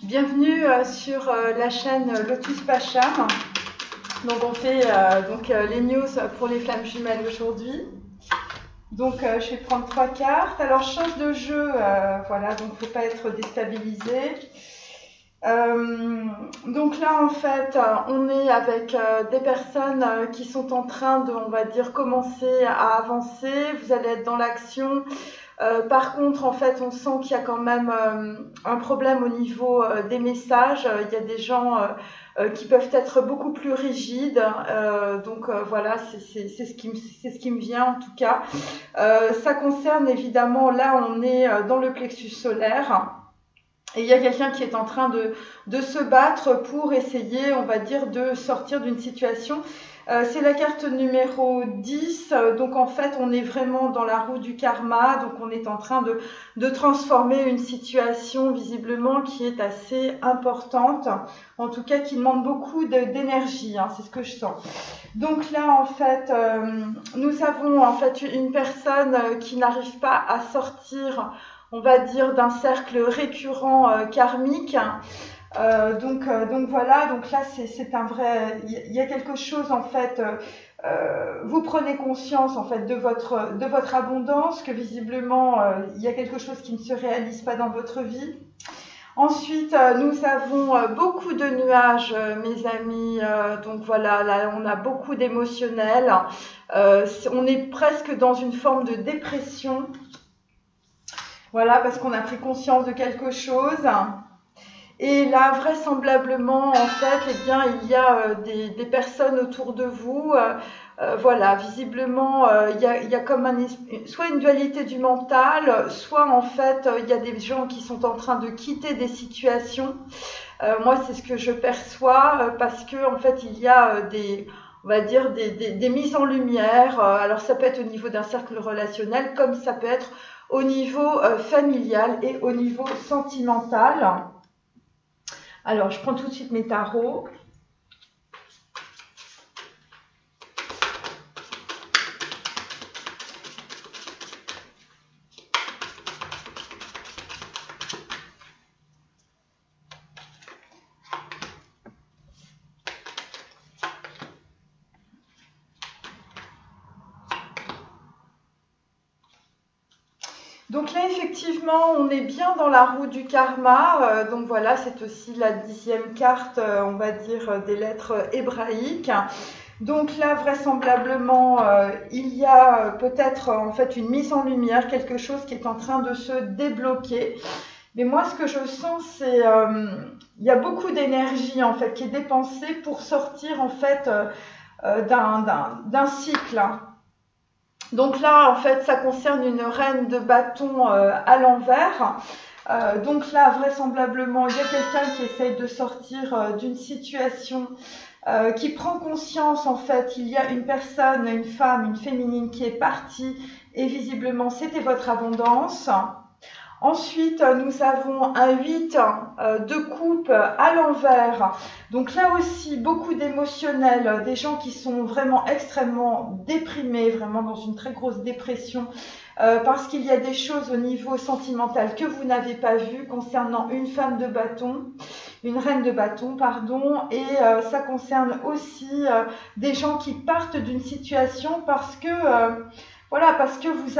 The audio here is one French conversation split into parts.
Bienvenue sur la chaîne Lotus Pacham. Donc on fait les news pour les flammes jumelles aujourd'hui. Donc je vais prendre 3 cartes. Alors change de jeu, voilà, donc il ne faut pas être déstabilisé. Donc là en fait on est avec des personnes qui sont en train de, on va dire, commencer à avancer. Vous allez être dans l'action. Par contre, en fait, on sent qu'il y a quand même un problème au niveau des messages. Il y a des gens qui peuvent être beaucoup plus rigides. Voilà, c'est ce qui me vient en tout cas. Ça concerne évidemment, là on est dans le plexus solaire. Et il y a quelqu'un qui est en train de se battre pour essayer, on va dire, de sortir d'une situation. C'est la carte numéro 10. Donc en fait, on est vraiment dans la roue du karma. Donc on est en train de transformer une situation visiblement qui est assez importante. En tout cas, qui demande beaucoup d'énergie. C'est ce que je sens. Donc là, en fait, nous avons en fait une personne qui n'arrive pas à sortir, on va dire, d'un cercle récurrent karmique. Donc voilà, donc là c'est un vrai, il y a quelque chose en fait, vous prenez conscience en fait de votre abondance, que visiblement il y a quelque chose qui ne se réalise pas dans votre vie. Ensuite, nous avons beaucoup de nuages, mes amis. Donc voilà, là on a beaucoup d'émotionnel. On est presque dans une forme de dépression. Voilà, parce qu'on a pris conscience de quelque chose. Et là, vraisemblablement, en fait, eh bien, il y a des personnes autour de vous. Voilà, visiblement, il y a comme soit une dualité du mental, soit en fait, il y a des gens qui sont en train de quitter des situations. Moi, c'est ce que je perçois parce que en fait, il y a on va dire des mises en lumière. Alors, ça peut être au niveau d'un cercle relationnel, comme ça peut être au niveau familial et au niveau sentimental. Alors, je prends tout de suite mes tarots. Donc là, effectivement, on est bien dans la roue du karma. Donc voilà, c'est aussi la 10e carte, on va dire, des lettres hébraïques. Donc là, vraisemblablement, il y a peut-être en fait une mise en lumière, quelque chose qui est en train de se débloquer. Mais moi, ce que je sens, c'est il y a beaucoup d'énergie en fait qui est dépensée pour sortir en fait d'un cycle. Donc là, en fait, ça concerne une reine de bâton à l'envers. Donc là, vraisemblablement, il y a quelqu'un qui essaye de sortir d'une situation, qui prend conscience, en fait, il y a une personne, une femme, une féminine qui est partie et visiblement, c'était votre abondance. Ensuite, nous avons un 8 de coupe à l'envers. Donc là aussi, beaucoup d'émotionnel, des gens qui sont vraiment extrêmement déprimés, vraiment dans une très grosse dépression, parce qu'il y a des choses au niveau sentimental que vous n'avez pas vues concernant une femme de bâton, une reine de bâton, pardon, et ça concerne aussi des gens qui partent d'une situation parce que... voilà, parce que vous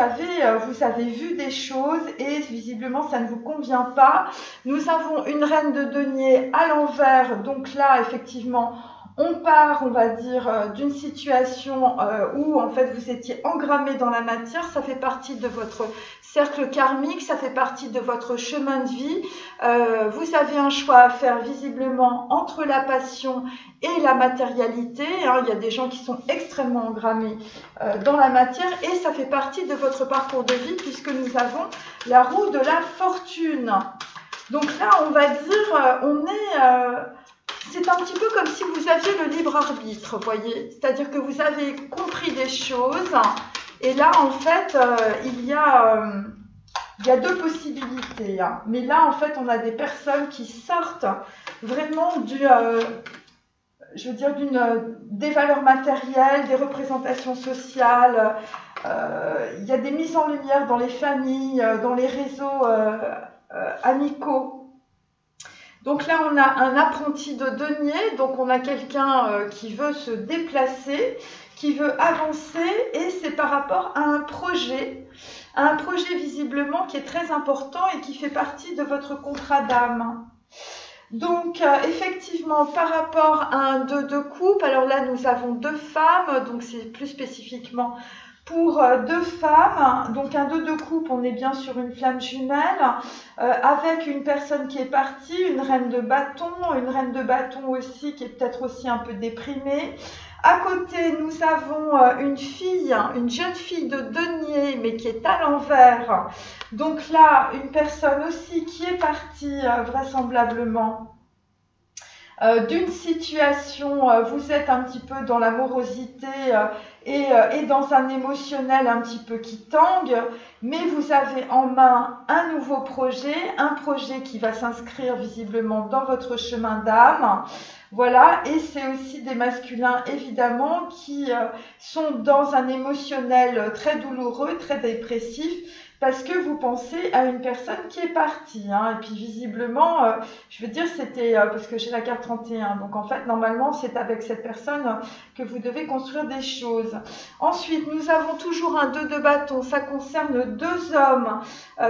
avez vu des choses et visiblement ça ne vous convient pas. Nous avons une reine de denier à l'envers, donc là effectivement on part, on va dire, d'une situation où en fait vous étiez engrammé dans la matière. Ça fait partie de votre cercle karmique, ça fait partie de votre chemin de vie. Vous avez un choix à faire visiblement entre la passion et la matérialité. Il y a des gens qui sont extrêmement engrammés dans la matière et ça fait partie de votre parcours de vie puisque nous avons la roue de la fortune. Donc là, on va dire, c'est un petit peu comme si vous aviez le libre arbitre, vous voyez. C'est-à-dire que vous avez compris des choses et là, en fait, il y a deux possibilités. Mais là, en fait, on a des personnes qui sortent vraiment je veux dire, des valeurs matérielles, des représentations sociales. Il y a des mises en lumière dans les familles, dans les réseaux amicaux. Donc là, on a un apprenti de denier, donc on a quelqu'un qui veut se déplacer, qui veut avancer, et c'est par rapport à un projet visiblement qui est très important et qui fait partie de votre contrat d'âme. Donc, effectivement, par rapport à un 2 de coupe, alors là, nous avons 2 femmes, donc c'est plus spécifiquement pour 2 femmes. Donc, un 2 de coupe, on est bien sur une flamme jumelle, avec une personne qui est partie, une reine de bâton aussi, qui est peut-être aussi un peu déprimée. À côté, nous avons une jeune fille de denier, mais qui est à l'envers. Donc là, une personne aussi qui est partie vraisemblablement d'une situation, vous êtes un petit peu dans la morosité et dans un émotionnel un petit peu qui tangue, mais vous avez en main un nouveau projet, un projet qui va s'inscrire visiblement dans votre chemin d'âme. Voilà, et c'est aussi des masculins évidemment qui sont dans un émotionnel très douloureux, très dépressif, parce que vous pensez à une personne qui est partie. Hein, et puis visiblement, je veux dire, c'était, parce que j'ai la carte 31, donc en fait, normalement, c'est avec cette personne que vous devez construire des choses. Ensuite, nous avons toujours un 2 de bâton, ça concerne 2 hommes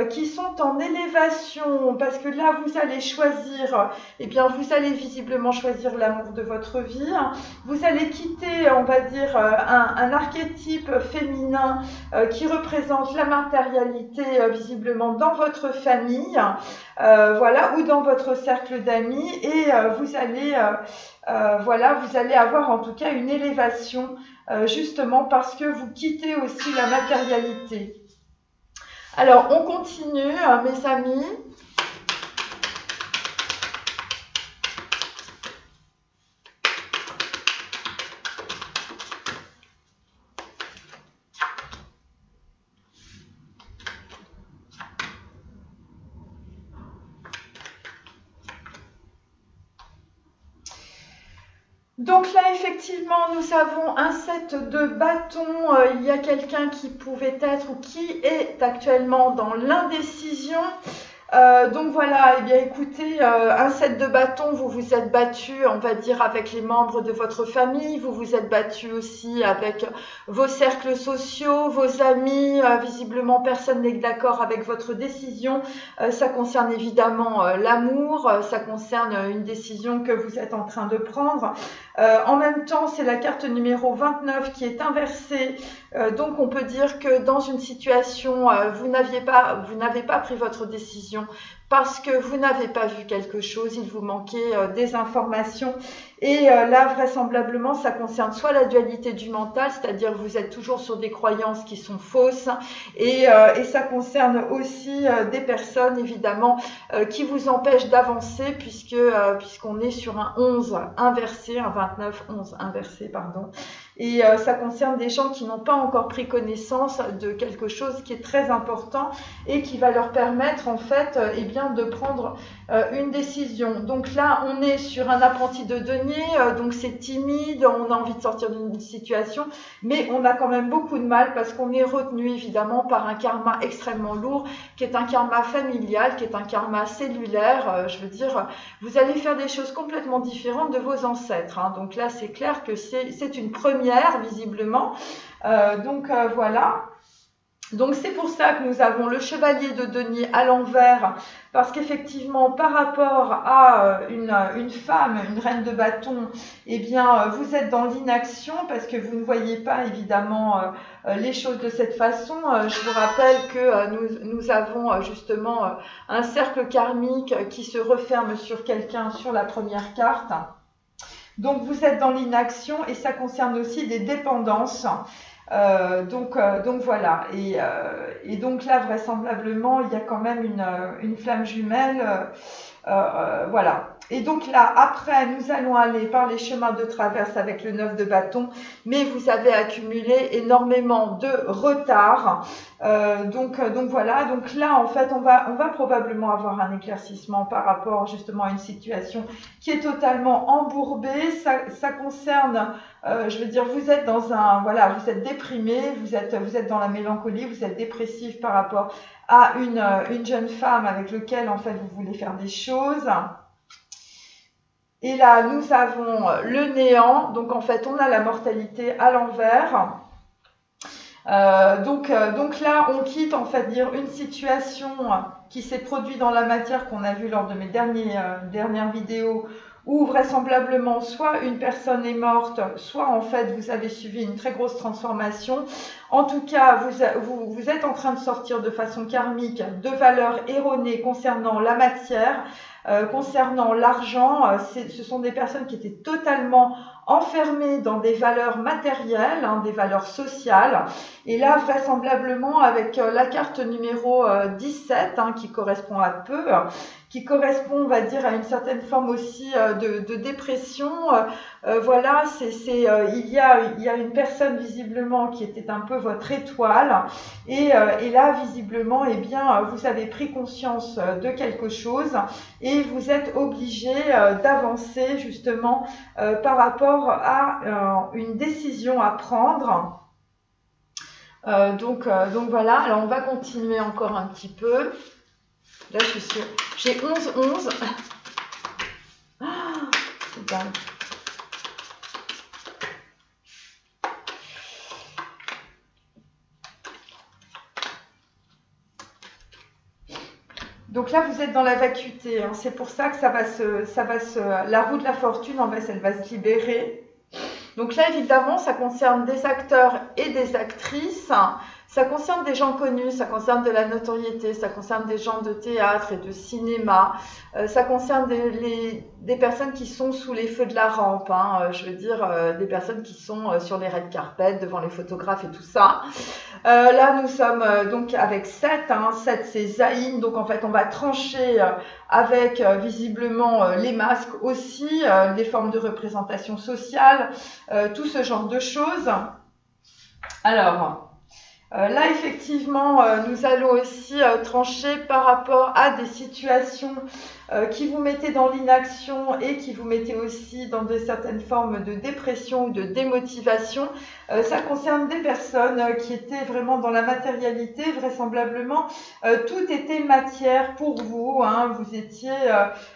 qui sont en élévation, parce que là, vous allez choisir, eh bien, vous allez visiblement choisir l'amour de votre vie. Vous allez quitter, on va dire, un archétype féminin qui représente la matérialité, visiblement dans votre famille, voilà, ou dans votre cercle d'amis, et vous allez avoir en tout cas une élévation, justement parce que vous quittez aussi la matérialité. Alors, on continue, mes amis. Donc là, effectivement, nous avons un 7 de bâton. Il y a quelqu'un qui pouvait être ou qui est actuellement dans l'indécision. Donc voilà, eh bien écoutez, un 7 de bâton, vous vous êtes battu, on va dire, avec les membres de votre famille, vous vous êtes battu aussi avec vos cercles sociaux, vos amis, visiblement personne n'est d'accord avec votre décision, ça concerne évidemment l'amour, ça concerne une décision que vous êtes en train de prendre. En même temps, c'est la carte numéro 29 qui est inversée, donc on peut dire que dans une situation, vous n'avez pas pris votre décision parce que vous n'avez pas vu quelque chose, il vous manquait des informations. Et là, vraisemblablement, ça concerne soit la dualité du mental, c'est-à-dire vous êtes toujours sur des croyances qui sont fausses, et ça concerne aussi des personnes, évidemment, qui vous empêchent d'avancer, puisqu'on est sur un 11 inversé, un 29, 11 inversé, pardon. Et ça concerne des gens qui n'ont pas encore pris connaissance de quelque chose qui est très important et qui va leur permettre, en fait, eh bien, de prendre une décision. Donc là, on est sur un apprenti de denier, donc c'est timide, on a envie de sortir d'une situation, mais on a quand même beaucoup de mal parce qu'on est retenu évidemment par un karma extrêmement lourd, qui est un karma familial, qui est un karma cellulaire. Je veux dire, vous allez faire des choses complètement différentes de vos ancêtres. Hein. Donc là, c'est clair que c'est une première, visiblement. Voilà. Donc c'est pour ça que nous avons le chevalier de denier à l'envers, parce qu'effectivement par rapport à une femme, une reine de bâton, eh bien vous êtes dans l'inaction parce que vous ne voyez pas évidemment les choses de cette façon. Je vous rappelle que nous avons justement un cercle karmique qui se referme sur quelqu'un sur la première carte. Donc vous êtes dans l'inaction et ça concerne aussi des dépendances. Donc voilà, et donc là vraisemblablement il y a quand même une flamme jumelle, voilà. Et donc là après nous allons aller par les chemins de traverse avec le 9 de bâton, mais vous avez accumulé énormément de retard, donc voilà. Donc là en fait on va probablement avoir un éclaircissement par rapport justement à une situation qui est totalement embourbée. Ça concerne, je veux dire, vous êtes dans vous êtes déprimé, vous êtes dans la mélancolie, vous êtes dépressif par rapport à une jeune femme avec laquelle en fait vous voulez faire des choses. Et là, nous avons le néant. Donc, en fait, on a la mortalité à l'envers. Donc là, on quitte, en fait, dire une situation qui s'est produite dans la matière qu'on a vu lors de mes dernières vidéos, où vraisemblablement soit une personne est morte, soit en fait vous avez suivi une très grosse transformation. En tout cas, vous êtes en train de sortir de façon karmique de valeurs erronées concernant la matière, concernant l'argent. Ce sont des personnes qui étaient totalement enfermées dans des valeurs matérielles, hein, des valeurs sociales. Et là, vraisemblablement, avec la carte numéro 17, hein, qui correspond à peu, qui correspond, on va dire, à une certaine forme aussi de dépression. Voilà, il y a une personne visiblement qui était un peu votre étoile. Et là, visiblement, eh bien, vous avez pris conscience de quelque chose et vous êtes obligé d'avancer justement par rapport à une décision à prendre. Donc voilà, alors on va continuer encore un petit peu. Là, je suis sûre. J'ai 11. Oh, c'est dingue. Donc là, vous êtes dans la vacuité. Hein. C'est pour ça que la roue de la fortune, en fait, elle va se libérer. Donc là, évidemment, ça concerne des acteurs et des actrices. Ça concerne des gens connus, ça concerne de la notoriété, ça concerne des gens de théâtre et de cinéma, ça concerne des personnes qui sont sous les feux de la rampe, hein, je veux dire des personnes qui sont sur les red carpets, devant les photographes et tout ça. Là, nous sommes donc avec 7, hein, 7 c'est Zayn, donc en fait on va trancher avec visiblement les masques aussi, les formes de représentation sociale, tout ce genre de choses. Alors... là, effectivement, nous allons aussi trancher par rapport à des situations qui vous mettaient dans l'inaction et qui vous mettaient aussi dans de certaines formes de dépression ou de démotivation. Ça concerne des personnes qui étaient vraiment dans la matérialité, vraisemblablement. Tout était matière pour vous, hein. Vous étiez,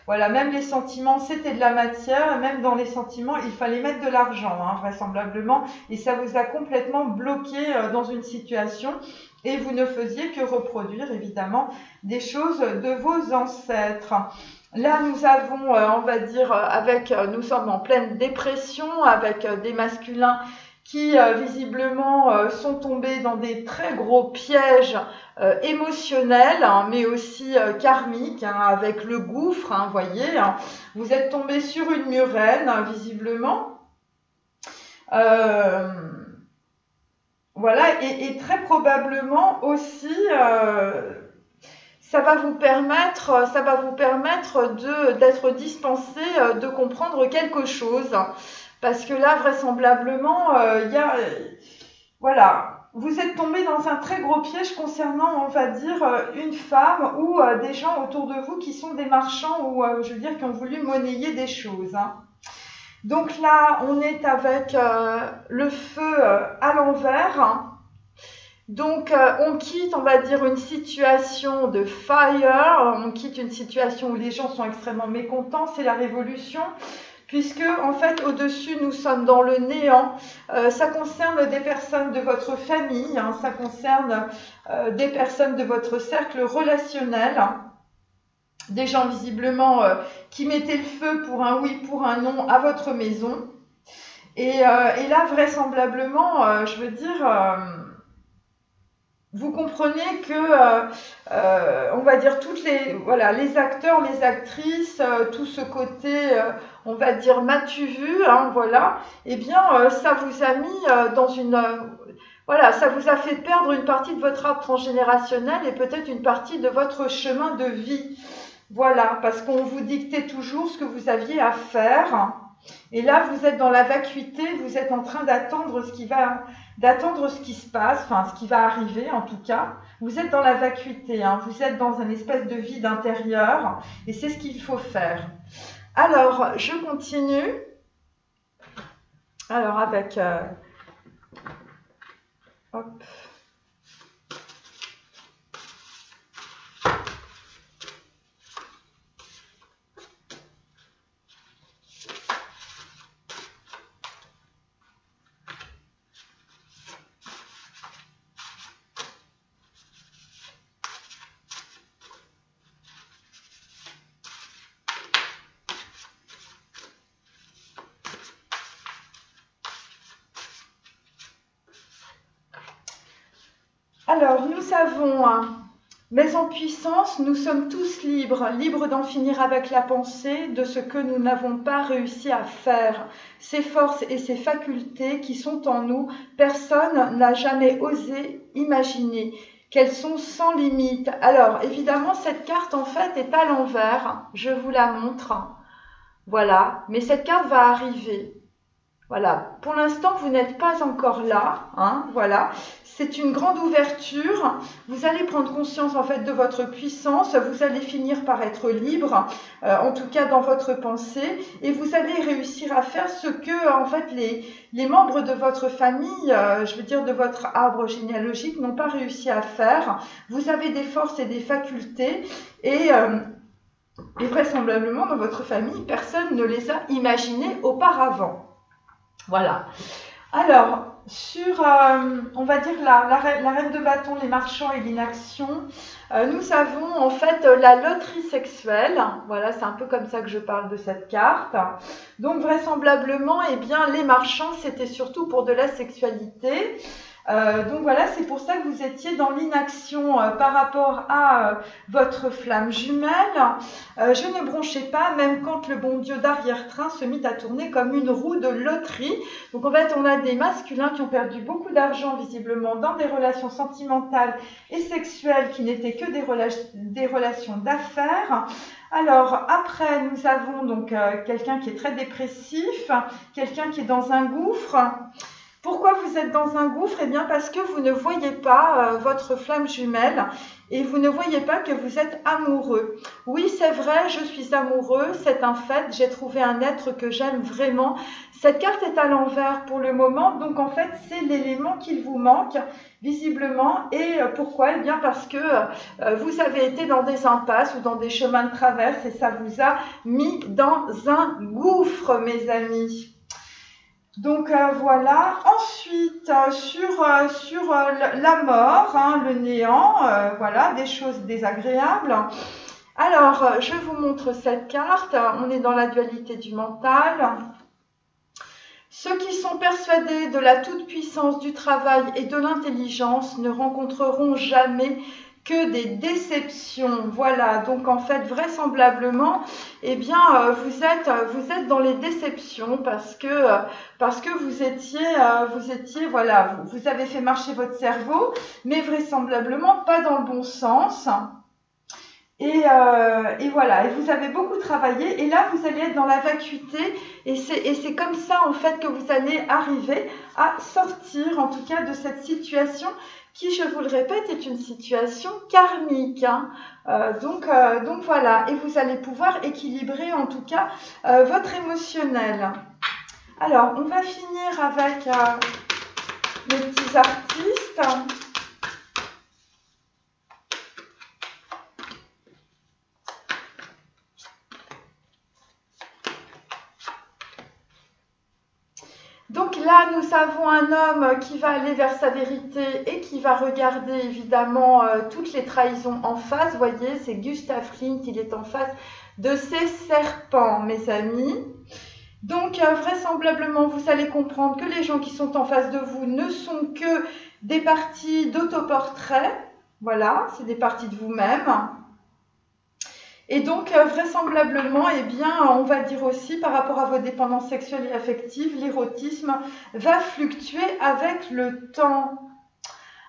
voilà, même les sentiments, c'était de la matière. Même dans les sentiments, il fallait mettre de l'argent, hein, vraisemblablement. Et ça vous a complètement bloqué dans une situation. Et vous ne faisiez que reproduire, évidemment, des choses de vos ancêtres. Là, nous avons, on va dire, nous sommes en pleine dépression avec des masculins qui, visiblement, sont tombés dans des très gros pièges émotionnels, hein, mais aussi karmiques, hein, avec le gouffre, hein, voyez. Hein, vous êtes tombés sur une murène, hein, visiblement. Voilà, et très probablement aussi, ça va vous permettre d'être dispensé de comprendre quelque chose. Parce que là, vraisemblablement, voilà, vous êtes tombé dans un très gros piège concernant, on va dire, une femme ou des gens autour de vous qui sont des marchands ou, je veux dire, qui ont voulu monnayer des choses. Hein. Donc là, on est avec le feu à l'envers. Donc, on quitte, on va dire, une situation de fire. On quitte une situation où les gens sont extrêmement mécontents. C'est la révolution. Puisque, en fait, au-dessus, nous sommes dans le néant. Ça concerne des personnes de votre famille. Hein, ça concerne des personnes de votre cercle relationnel. Des gens visiblement qui mettaient le feu pour un oui, pour un non à votre maison. Et là, vraisemblablement, je veux dire, vous comprenez que, on va dire, les acteurs, les actrices, tout ce côté, on va dire, m'as-tu vu, hein, voilà, eh bien, ça vous a mis dans une... voilà, ça vous a fait perdre une partie de votre arbre transgénérationnel et peut-être une partie de votre chemin de vie. Voilà, parce qu'on vous dictait toujours ce que vous aviez à faire. Et là, vous êtes dans la vacuité, vous êtes en train d'attendre ce qui se passe, enfin ce qui va arriver en tout cas. Vous êtes dans la vacuité, hein, vous êtes dans une espèce de vide intérieur et c'est ce qu'il faut faire. Alors, je continue. Alors, avec... hop. Alors, nous avons, mais en puissance, nous sommes tous libres, libres d'en finir avec la pensée de ce que nous n'avons pas réussi à faire. Ces forces et ces facultés qui sont en nous, personne n'a jamais osé imaginer qu'elles sont sans limite. Alors, évidemment, cette carte, en fait, est à l'envers. Je vous la montre. Voilà, mais cette carte va arriver. Voilà, pour l'instant, vous n'êtes pas encore là, hein, voilà. C'est une grande ouverture. Vous allez prendre conscience, en fait, de votre puissance. Vous allez finir par être libre, en tout cas dans votre pensée. Et vous allez réussir à faire ce que, en fait, les membres de votre famille, je veux dire de votre arbre généalogique, n'ont pas réussi à faire. Vous avez des forces et des facultés. Et vraisemblablement, dans votre famille, personne ne les a imaginées auparavant. Voilà. Alors, sur, on va dire, la reine de bâton, les marchands et l'inaction, nous avons en fait la loterie sexuelle. Voilà, c'est un peu comme ça que je parle de cette carte. Donc, vraisemblablement, eh bien, les marchands, c'était surtout pour de la sexualité. Donc voilà, c'est pour ça que vous étiez dans l'inaction par rapport à votre flamme jumelle. Je ne bronchais pas, même quand le bon Dieu d'arrière-train se mit à tourner comme une roue de loterie. Donc en fait, on a des masculins qui ont perdu beaucoup d'argent visiblement dans des relations sentimentales et sexuelles qui n'étaient que des relations d'affaires. Alors après, nous avons donc quelqu'un qui est très dépressif, quelqu'un qui est dans un gouffre. Pourquoi vous êtes dans un gouffre? Eh bien parce que vous ne voyez pas votre flamme jumelle et vous ne voyez pas que vous êtes amoureux. Oui, c'est vrai, je suis amoureux, c'est un fait, j'ai trouvé un être que j'aime vraiment. Cette carte est à l'envers pour le moment, donc en fait c'est l'élément qu'il vous manque visiblement. Et pourquoi? Eh bien parce que vous avez été dans des impasses ou dans des chemins de traverse et ça vous a mis dans un gouffre, mes amis. Donc voilà, ensuite sur la mort, hein, le néant, voilà, des choses désagréables. Alors, je vous montre cette carte, on est dans la dualité du mental. Ceux qui sont persuadés de la toute-puissance du travail et de l'intelligence ne rencontreront jamais que des déceptions. Voilà, donc en fait, vraisemblablement, eh bien, vous êtes dans les déceptions parce que vous étiez, voilà, vous avez fait marcher votre cerveau, mais vraisemblablement pas dans le bon sens. Et voilà, et vous avez beaucoup travaillé, et là, vous allez être dans la vacuité, et c'est comme ça, en fait, que vous allez arriver à sortir, en tout cas, de cette situation qui, je vous le répète, est une situation karmique. Hein. Donc voilà, et vous allez pouvoir équilibrer, en tout cas, votre émotionnel. Alors, on va finir avec les petits artistes. Donc là, nous avons un homme qui va aller vers sa vérité et qui va regarder évidemment toutes les trahisons en face. Vous voyez, c'est Gustav Klimt, il est en face de ces serpents, mes amis. Donc vraisemblablement, vous allez comprendre que les gens qui sont en face de vous ne sont que des parties d'autoportrait. Voilà, c'est des parties de vous-même. Et donc, vraisemblablement, eh bien, on va dire aussi, par rapport à vos dépendances sexuelles et affectives, l'érotisme va fluctuer avec le temps.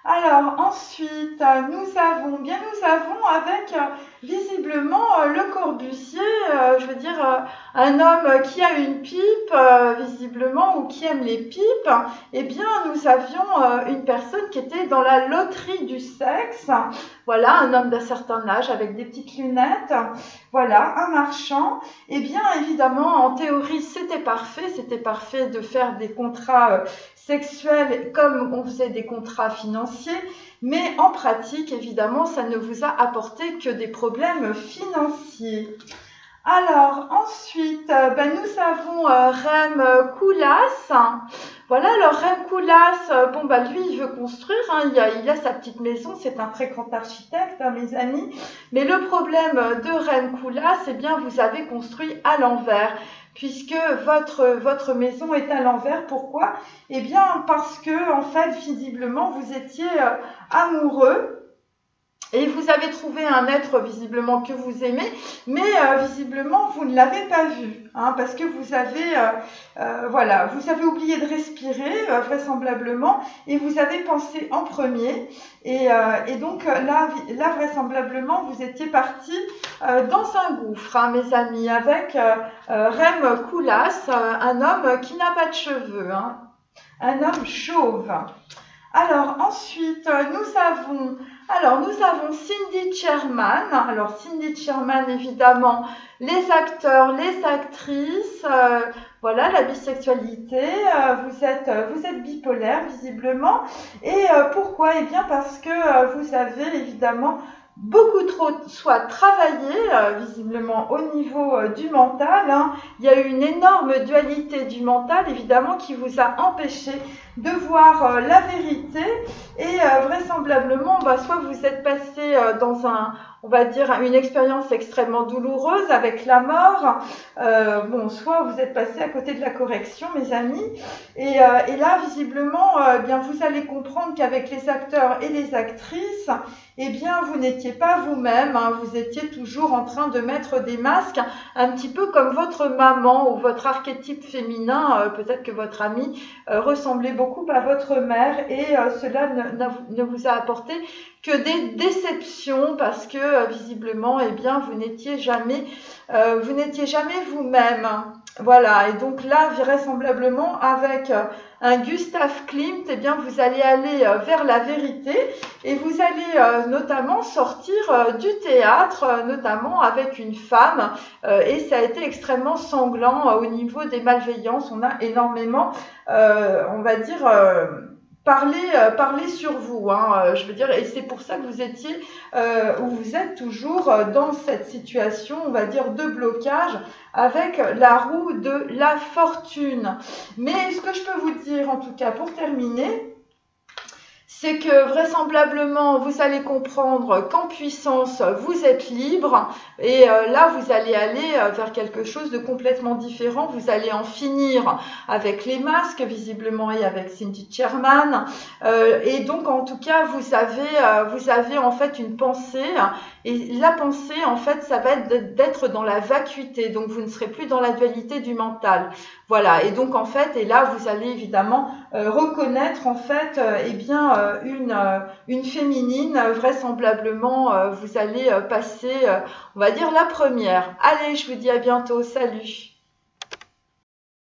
Alors, ensuite, nous avons avec, visiblement, le Corbusier, je veux dire, un homme qui a une pipe, visiblement, ou qui aime les pipes. Eh bien, nous avions une personne qui était dans la loterie du sexe. Voilà, un homme d'un certain âge avec des petites lunettes. Voilà, un marchand. Eh bien, évidemment, en théorie, c'était parfait de faire des contrats sexuels comme on faisait des contrats financiers, mais en pratique, évidemment, ça ne vous a apporté que des problèmes financiers. Alors, ensuite, nous avons Rem Koolhaas. Voilà, alors Rem Koolhaas, lui, il veut construire, hein, il a sa petite maison, c'est un très grand architecte, hein, mes amis. Mais le problème de Rem Koolhaas, eh bien, vous avez construit à l'envers. puisque votre maison est à l'envers. Pourquoi? Eh bien, parce que, en fait, visiblement, vous étiez amoureux. Et vous avez trouvé un être visiblement que vous aimez, mais visiblement vous ne l'avez pas vu, hein, parce que vous avez, voilà, vous avez oublié de respirer vraisemblablement, et vous avez pensé en premier, et donc là, vraisemblablement vous étiez partis dans un gouffre, hein, mes amis, avec Rem Koolhaas, un homme qui n'a pas de cheveux, hein, un homme chauve. Alors ensuite, nous avons Cindy Sherman. Alors Cindy Sherman, évidemment, les acteurs, les actrices, voilà, la bisexualité, vous êtes bipolaire visiblement. Et pourquoi? Eh bien parce que vous avez évidemment beaucoup trop soit travaillé visiblement au niveau du mental, hein. Il y a eu une énorme dualité du mental évidemment qui vous a empêché de voir la vérité, et vraisemblablement soit vous êtes passé dans on va dire une expérience extrêmement douloureuse avec la mort, soit vous êtes passé à côté de la correction, mes amis, et là visiblement bien vous allez comprendre qu'avec les acteurs et les actrices, eh bien vous n'étiez pas vous-même, hein, vous étiez toujours en train de mettre des masques, un petit peu comme votre maman ou votre archétype féminin, peut-être que votre ami ressemblait beaucoup à votre mère, et cela ne vous a apporté que des déceptions, parce que visiblement, eh bien, vous n'étiez jamais vous-même. Voilà, et donc là, vraisemblablement, avec un Gustav Klimt, eh bien, vous allez aller vers la vérité, et vous allez notamment sortir du théâtre, notamment avec une femme, et ça a été extrêmement sanglant au niveau des malveillances. On a énormément, on va dire, parler sur vous, hein, je veux dire, et c'est pour ça que vous étiez ou vous êtes toujours dans cette situation, on va dire, de blocage avec la roue de la fortune. Mais ce que je peux vous dire, en tout cas, pour terminer, c'est que vraisemblablement, vous allez comprendre qu'en puissance, vous êtes libre, et là, vous allez aller vers quelque chose de complètement différent. Vous allez en finir avec les masques, visiblement, et avec Cindy Sherman. Et donc, en tout cas, vous avez en fait une pensée, et la pensée, en fait, ça va être d'être dans la vacuité. Donc, vous ne serez plus dans la dualité du mental. Voilà. Et donc, en fait, et là, vous allez évidemment reconnaître, en fait, eh bien, une féminine, vraisemblablement, vous allez passer, on va dire, la première. Allez, je vous dis à bientôt, salut!